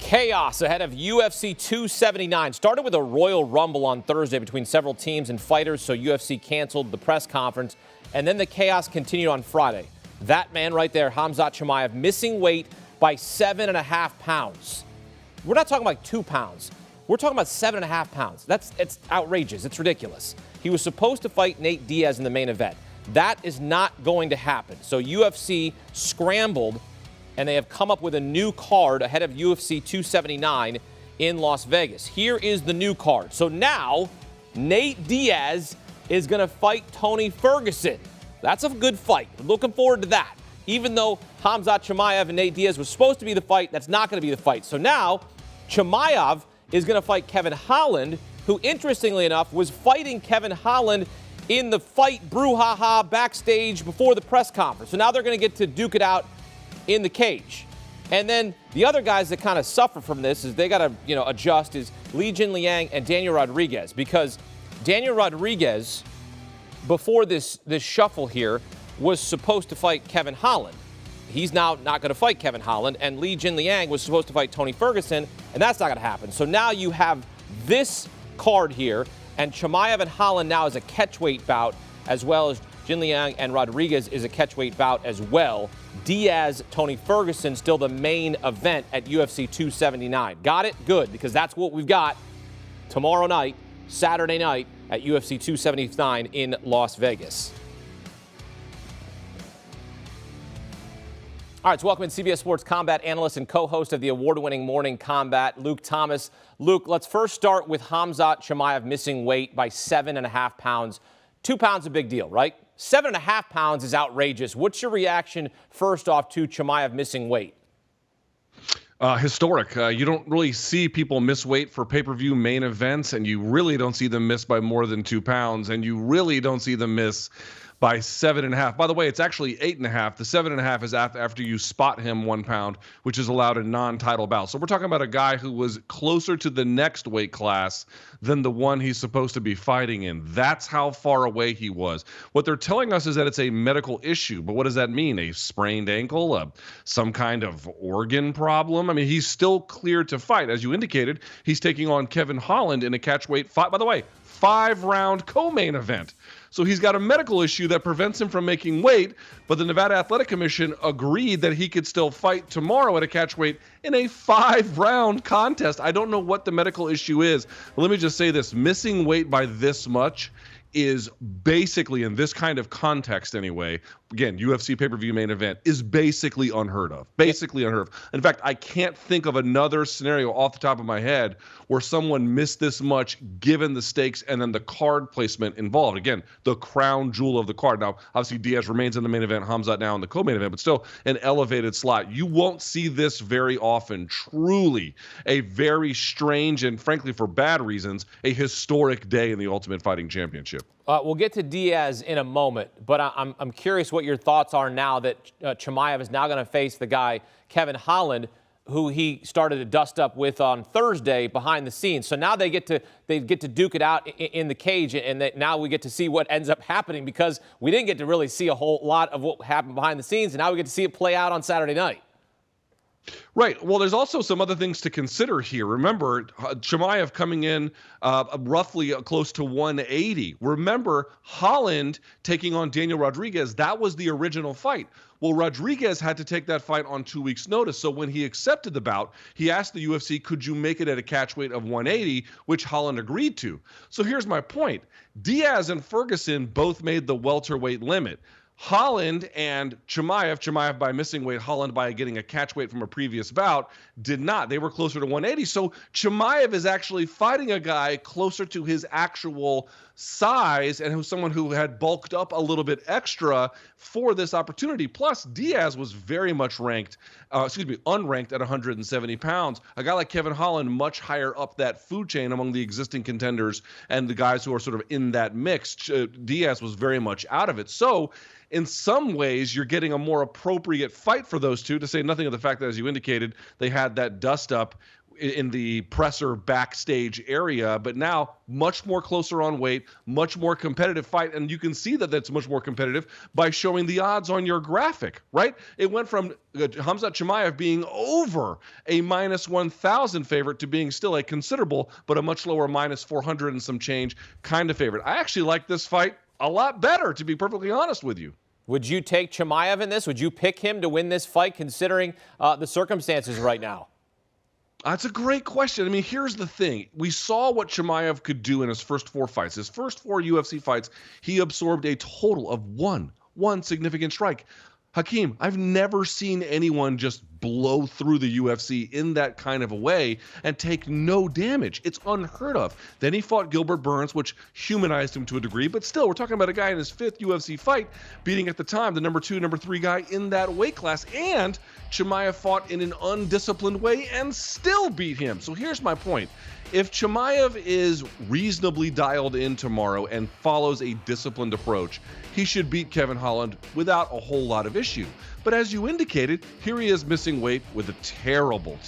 Chaos ahead of UFC 279. Started with a Royal Rumble on Thursday between several teams and fighters, so UFC canceled the press conference. And then the chaos continued on Friday. That man right there, Khamzat Chimaev, missing weight by 7.5 pounds. We're not talking about 2 pounds. We're talking about 7.5 pounds. It's outrageous. It's ridiculous. He was supposed to fight Nate Diaz in the main event. That is not going to happen. So UFC scrambled, and they have come up with a new card ahead of UFC 279 in Las Vegas. Here is the new card. So now, Nate Diaz is going to fight Tony Ferguson. That's a good fight. Looking forward to that. Even though Khamzat Chimaev and Nate Diaz was supposed to be the fight, that's not going to be the fight. So now, Chimaev is going to fight Kevin Holland, who, interestingly enough, was fighting Kevin Holland in the fight brouhaha backstage before the press conference. So now they're going to get to duke it out in the cage. And then the other guys that kind of suffer from this is they got to, adjust is Li Jinliang and Daniel Rodriguez, because Daniel Rodriguez, before this shuffle here, was supposed to fight Kevin Holland. He's now not going to fight Kevin Holland, and Li Jinliang was supposed to fight Tony Ferguson, and that's not going to happen. So now you have this card here, and Chimaev and Holland now is a catchweight bout, as well as Jinliang and Rodriguez is a catchweight bout as well. Diaz, Tony Ferguson, still the main event at UFC 279. Got it? Good, because that's what we've got tomorrow night, Saturday night, at UFC 279 in Las Vegas. All right, so welcome in CBS Sports combat analyst and co-host of the award-winning Morning Kombat, Luke Thomas. Luke, let's first start with Khamzat Chimaev missing weight by 7.5 pounds. 2 pounds a big deal, right? 7.5 pounds is outrageous. What's your reaction, first off, to Chimaev missing weight? Historic. You don't really see people miss weight for pay-per-view main events, and you really don't see them miss by more than 2 pounds, and you really don't see them miss by 7.5. By the way, it's actually 8.5. The 7.5 is after you spot him 1 pound, which is allowed in non-title bouts. So we're talking about a guy who was closer to the next weight class than the one he's supposed to be fighting in. That's how far away he was. What they're telling us is that it's a medical issue. But what does that mean? A sprained ankle? Some kind of organ problem? I mean, he's still cleared to fight. As you indicated, he's taking on Kevin Holland in a catchweight fight. By the way, 5-round co-main event. So he's got a medical issue that prevents him from making weight, but the Nevada Athletic Commission agreed that he could still fight tomorrow at a catchweight in a 5-round contest. I don't know what the medical issue is. But let me just say this. Missing weight by this much is basically, in this kind of context anyway, again, UFC pay-per-view main event, is basically unheard of. Basically unheard of. In fact, I can't think of another scenario off the top of my head where someone missed this much given the stakes and then the card placement involved. Again, the crown jewel of the card. Now, obviously, Diaz remains in the main event, Khamzat now in the co-main event, but still an elevated slot. You won't see this very often. Truly a very strange and, frankly, for bad reasons, a historic day in the Ultimate Fighting Championship. We'll get to Diaz in a moment, but I'm curious what your thoughts are now that Chimaev is now going to face the guy, Kevin Holland, who he started to dust up with on Thursday behind the scenes. So now they get to duke it out in the cage, and now we get to see what ends up happening, because we didn't get to really see a whole lot of what happened behind the scenes, and now we get to see it play out on Saturday night. Right. Well, there's also some other things to consider here. Remember, Chimaev coming in roughly close to 180. Remember, Holland taking on Daniel Rodriguez, that was the original fight. Well, Rodriguez had to take that fight on 2 weeks' notice. So when he accepted the bout, he asked the UFC, could you make it at a catchweight of 180, which Holland agreed to. So here's my point. Diaz and Ferguson both made the welterweight limit. Holland and Chimaev by missing weight, Holland by getting a catchweight from a previous bout, did not. They were closer to 180. So Chimaev is actually fighting a guy closer to his actual size and who's someone who had bulked up a little bit extra for this opportunity. Plus, Diaz was very much unranked at 170 pounds. A guy like Kevin Holland, much higher up that food chain among the existing contenders and the guys who are sort of in that mix. Diaz was very much out of it. So in some ways, you're getting a more appropriate fight for those two, to say nothing of the fact that, as you indicated, they had that dust up in the presser backstage area, but now much more closer on weight, much more competitive fight. And you can see that that's much more competitive by showing the odds on your graphic, right? It went from Khamzat Chimaev being over a minus 1,000 favorite to being still a considerable, but a much lower minus 400 and some change kind of favorite. I actually like this fight a lot better, to be perfectly honest with you. Would you take Chimaev in this? Would you pick him to win this fight, considering the circumstances right now? That's a great question. I mean, here's the thing. We saw what Chimaev could do in his first 4 fights. His first 4 UFC fights, he absorbed a total of one significant strike. Hakeem, I've never seen anyone just blow through the UFC in that kind of a way and take no damage. It's unheard of. Then he fought Gilbert Burns, which humanized him to a degree, but still, we're talking about a guy in his 5th UFC fight, beating at the time the number 2, number 3 guy in that weight class. And Chimaev fought in an undisciplined way and still beat him. So here's my point. If Chimaev is reasonably dialed in tomorrow and follows a disciplined approach, he should beat Kevin Holland without a whole lot of issue. But as you indicated, here he is missing weight with a terrible,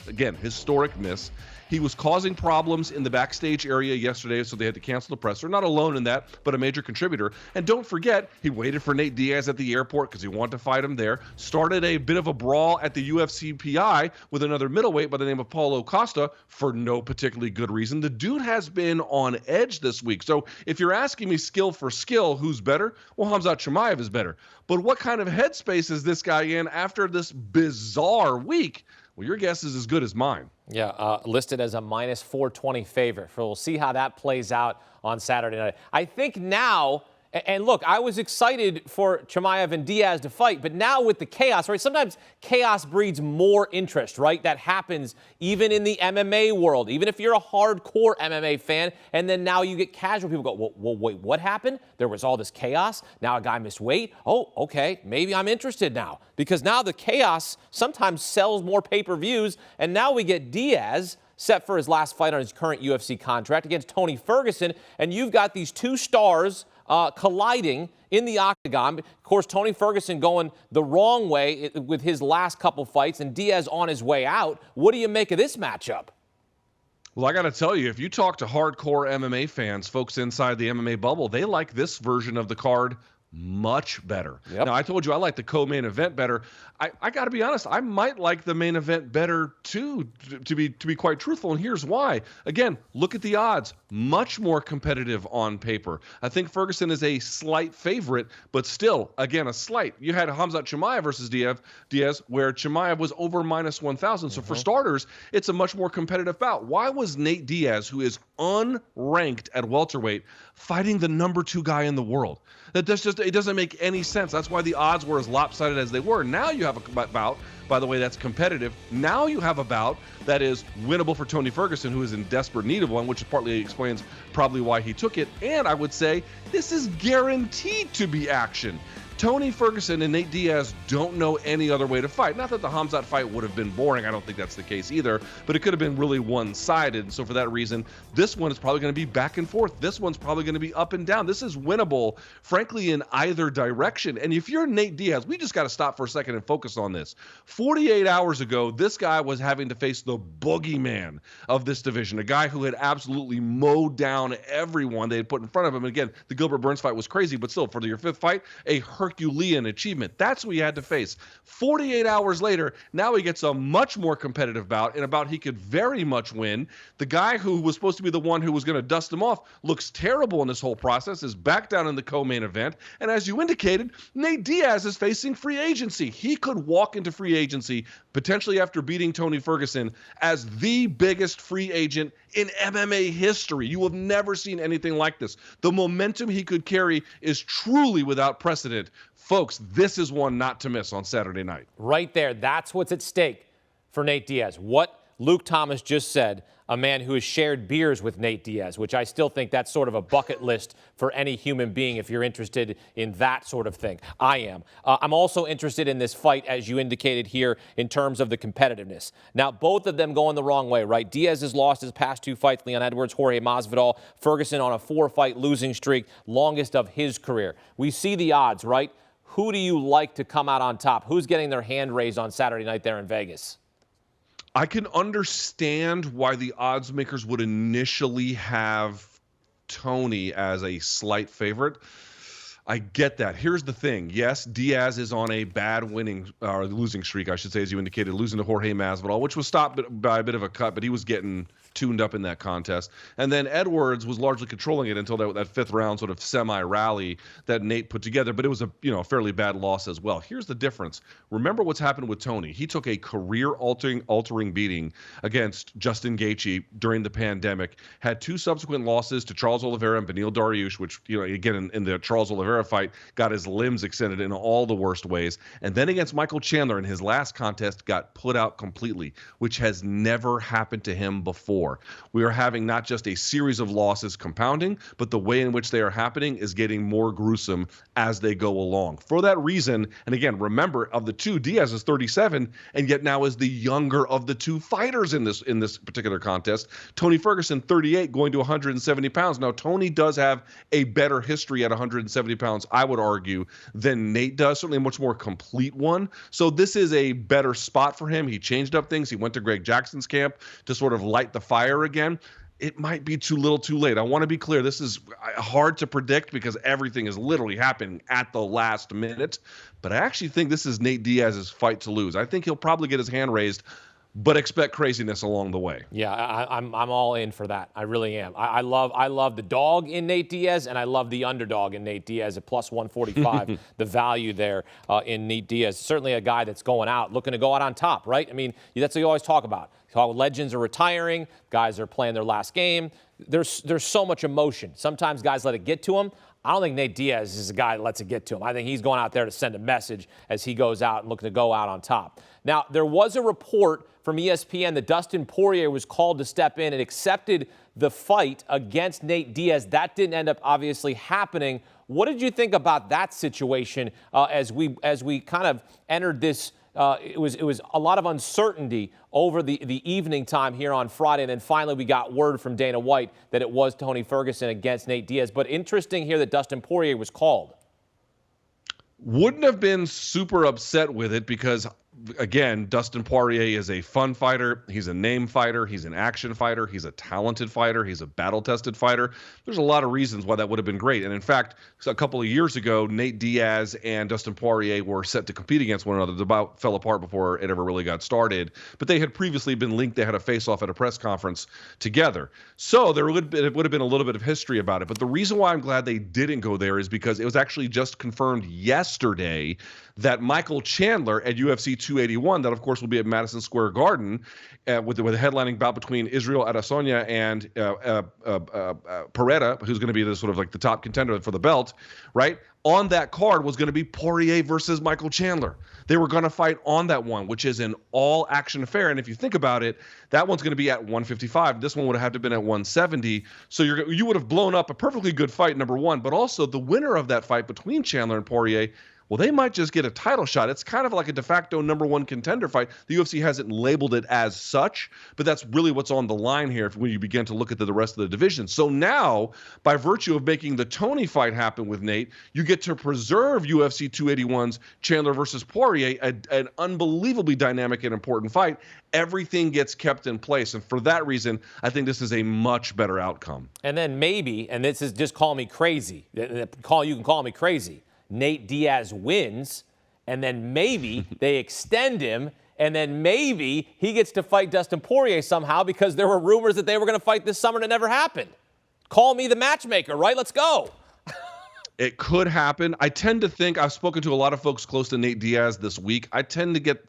again, historic miss. He was causing problems in the backstage area yesterday, so they had to cancel the presser. Not alone in that, but a major contributor. And don't forget, he waited for Nate Diaz at the airport because he wanted to fight him there. Started a bit of a brawl at the UFC PI with another middleweight by the name of Paulo Costa for no particularly good reason. The dude has been on edge this week. So if you're asking me skill for skill, who's better? Well, Khamzat Chimaev is better. But what kind of headspace is this guy in after this bizarre week? Well, your guess is as good as mine. Yeah, listed as a minus 420 favorite. So we'll see how that plays out on Saturday night. I think now, and look, I was excited for Chimaev and Diaz to fight, but now with the chaos, right? Sometimes chaos breeds more interest, right? That happens even in the MMA world, even if you're a hardcore MMA fan, and then now you get casual people go, well, wait, what happened? There was all this chaos. Now a guy missed weight. Oh, okay, maybe I'm interested now. Because now the chaos sometimes sells more pay-per-views, and now we get Diaz set for his last fight on his current UFC contract against Tony Ferguson, and you've got these two stars colliding in the octagon. Of course, Tony Ferguson going the wrong way with his last couple fights, and Diaz on his way out. What do you make of this matchup? Well, I got to tell you, if you talk to hardcore MMA fans, folks inside the MMA bubble, they like this version of the card much better. Yep. Now, I told you I like the co-main event better. I got to be honest, I might like the main event better too, to be quite truthful, and here's why. Again, look at the odds. Much more competitive on paper. I think Ferguson is a slight favorite, but still, again, a slight. You had Khamzat Chimaev versus Diaz, where Chimaev was over minus 1,000. So for starters, it's a much more competitive bout. Why was Nate Diaz, who is unranked at welterweight, fighting the number 2 guy in the world? It doesn't make any sense. That's why the odds were as lopsided as they were. Now you have a bout, by the way, that's competitive. Now you have a bout that is winnable for Tony Ferguson, who is in desperate need of one, which partly explains probably why he took it. And I would say this is guaranteed to be action. Tony Ferguson and Nate Diaz don't know any other way to fight. Not that the Khamzat fight would have been boring. I don't think that's the case either, but it could have been really one-sided. So for that reason, this one is probably going to be back and forth. This one's probably going to be up and down. This is winnable, frankly, in either direction. And if you're Nate Diaz, we just got to stop for a second and focus on this. 48 hours ago, this guy was having to face the boogeyman of this division, a guy who had absolutely mowed down everyone they had put in front of him. And again, the Gilbert Burns fight was crazy, but still, for your 5th fight, a Herculean achievement. That's what he had to face. 48 hours later, now he gets a much more competitive bout, and a bout he could very much win. The guy who was supposed to be the one who was going to dust him off looks terrible in this whole process, is back down in the co-main event. And as you indicated, Nate Diaz is facing free agency. He could walk into free agency, potentially after beating Tony Ferguson, as the biggest free agent in MMA history. You have never seen anything like this. The momentum he could carry is truly without precedent. Folks, this is one not to miss on Saturday night. Right there. That's what's at stake for Nate Diaz. What Luke Thomas just said, a man who has shared beers with Nate Diaz, which I still think that's sort of a bucket list for any human being if you're interested in that sort of thing. I am. I'm also interested in this fight, as you indicated here, in terms of the competitiveness. Now, both of them going the wrong way, right? Diaz has lost his past 2 fights, Leon Edwards, Jorge Masvidal, Ferguson on a 4-fight losing streak, longest of his career. We see the odds, right? Who do you like to come out on top? Who's getting their hand raised on Saturday night there in Vegas? I can understand why the odds makers would initially have Tony as a slight favorite. I get that. Here's the thing. Yes, Diaz is on a bad losing streak, I should say, as you indicated, losing to Jorge Masvidal, which was stopped by a bit of a cut, but he was getting tuned up in that contest. And then Edwards was largely controlling it until that 5th round sort of semi-rally that Nate put together, but it was a fairly bad loss as well. Here's the difference. Remember what's happened with Tony. He took a career-altering beating against Justin Gaethje during the pandemic, had 2 subsequent losses to Charles Oliveira and Beneil Dariush, which, again, in the Charles Oliveira fight, got his limbs extended in all the worst ways. And then against Michael Chandler in his last contest, got put out completely, which has never happened to him before. We are having not just a series of losses compounding, but the way in which they are happening is getting more gruesome as they go along. For that reason, and again, remember, of the 2, Diaz is 37, and yet now is the younger of the 2 fighters in this particular contest. Tony Ferguson, 38, going to 170 pounds. Now, Tony does have a better history at 170 pounds, I would argue, than Nate does, certainly a much more complete one. So this is a better spot for him. He changed up things. He went to Greg Jackson's camp to sort of light the fire again. It might be too little too late. I want to be clear. This is hard to predict because everything is literally happening at the last minute. But I actually think this is Nate Diaz's fight to lose. I think he'll probably get his hand raised, but expect craziness along the way. Yeah, I'm all in for that. I really am. I love the dog in Nate Diaz, and I love the underdog in Nate Diaz at plus 145. The value there in Nate Diaz. Certainly a guy that's going out, looking to go out on top, right? I mean, that's what you always talk about. Legends are retiring. Guys are playing their last game. There's so much emotion. Sometimes guys let it get to them. I don't think Nate Diaz is a guy that lets it get to him. I think he's going out there to send a message as he goes out and looking to go out on top. Now, there was a report from ESPN that Dustin Poirier was called to step in and accepted the fight against Nate Diaz. That didn't end up obviously happening. What did you think about that situation as we kind of entered this? It was a lot of uncertainty over the evening time here on Friday, and then finally we got word from Dana White that it was Tony Ferguson against Nate Diaz. But interesting here that Dustin Poirier was called. Wouldn't have been super upset with it because, again, Dustin Poirier is a fun fighter. He's a name fighter. He's an action fighter. He's a talented fighter. He's a battle-tested fighter. There's a lot of reasons why that would have been great. And in fact, a couple of years ago, Nate Diaz and Dustin Poirier were set to compete against one another. The bout fell apart before it ever really got started. But they had previously been linked. They had a face-off at a press conference together. So it would have been a little bit of history about it. But the reason why I'm glad they didn't go there is because it was actually just confirmed yesterday that Michael Chandler at UFC 281, that of course will be at Madison Square Garden, with a headlining bout between Israel Adesanya and Pereira, who's going to be the sort of like the top contender for the belt, right? On that card was going to be Poirier versus Michael Chandler. They were going to fight on that one, which is an all-action affair. And if you think about it, that one's going to be at 155. This one would have had to have been at 170. So you would have blown up a perfectly good fight, number one. But also the winner of that fight between Chandler and Poirier, well, they might just get a title shot. It's kind of like a de facto number one contender fight. The UFC hasn't labeled it as such, but that's really what's on the line here when you begin to look at the rest of the division. So now, by virtue of making the Tony fight happen with Nate, you get to preserve UFC 281's Chandler versus Poirier, an unbelievably dynamic and important fight. Everything gets kept in place. And for that reason, I think this is a much better outcome. And then maybe, and this is just call me crazy, you can call me crazy, Nate Diaz wins, and then maybe they extend him, and then maybe he gets to fight Dustin Poirier somehow because there were rumors that they were going to fight this summer and it never happened. Call me the matchmaker, right? Let's go. It could happen. I tend to think, I've spoken to a lot of folks close to Nate Diaz this week. I tend to get,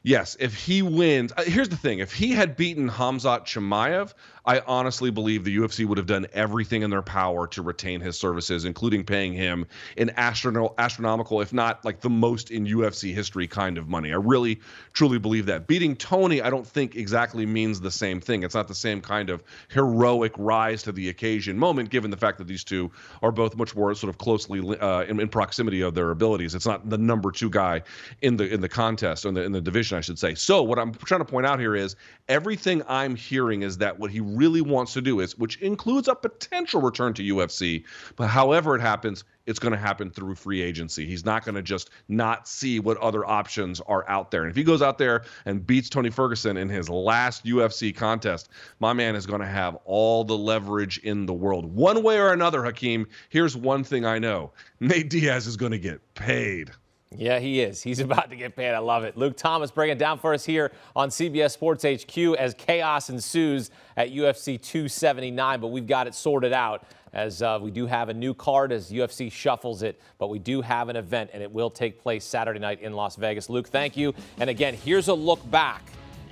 yes, if he wins, here's the thing. If he had beaten Khamzat Chimaev, I honestly believe the UFC would have done everything in their power to retain his services, including paying him an astronomical, if not like the most in UFC history kind of money. I really, truly believe that. Beating Tony, I don't think exactly means the same thing. It's not the same kind of heroic rise to the occasion moment, given the fact that these two are both much more sort of closely in proximity of their abilities. It's not the number 2 guy in the contest, or in the division, I should say. So what I'm trying to point out here is everything I'm hearing is that what he really wants to do is, which includes a potential return to UFC, but however it happens, it's going to happen through free agency. He's not going to just not see what other options are out there. And if he goes out there and beats Tony Ferguson in his last UFC contest, my man is going to have all the leverage in the world. One way or another, Hakeem, here's one thing I know. Nate Diaz is going to get paid. Yeah, he is. He's about to get paid. I love it. Luke Thomas bringing it down for us here on CBS Sports HQ as chaos ensues at UFC 279, but we've got it sorted out as we do have a new card as UFC shuffles it, but we do have an event, and it will take place Saturday night in Las Vegas. Luke, thank you. And again, here's a look back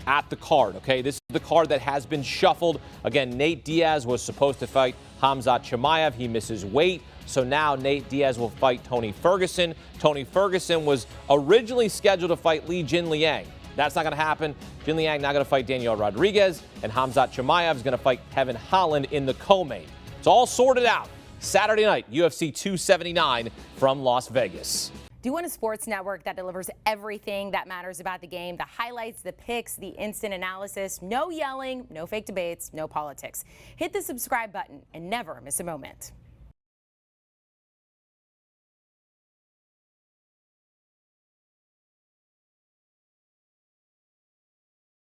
at the card, okay? This is the card that has been shuffled. Again, Nate Diaz was supposed to fight Khamzat Chimaev. He misses weight. So now Nate Diaz will fight Tony Ferguson. Tony Ferguson was originally scheduled to fight Li Jinliang. That's not going to happen. Jinliang not going to fight Daniel Rodriguez, and Khamzat Chimaev is going to fight Kevin Holland in the co-main. It's all sorted out. Saturday night, UFC 279 from Las Vegas. Do you want a sports network that delivers everything that matters about the game? The highlights, the picks, the instant analysis, no yelling, no fake debates, no politics. Hit the subscribe button and never miss a moment.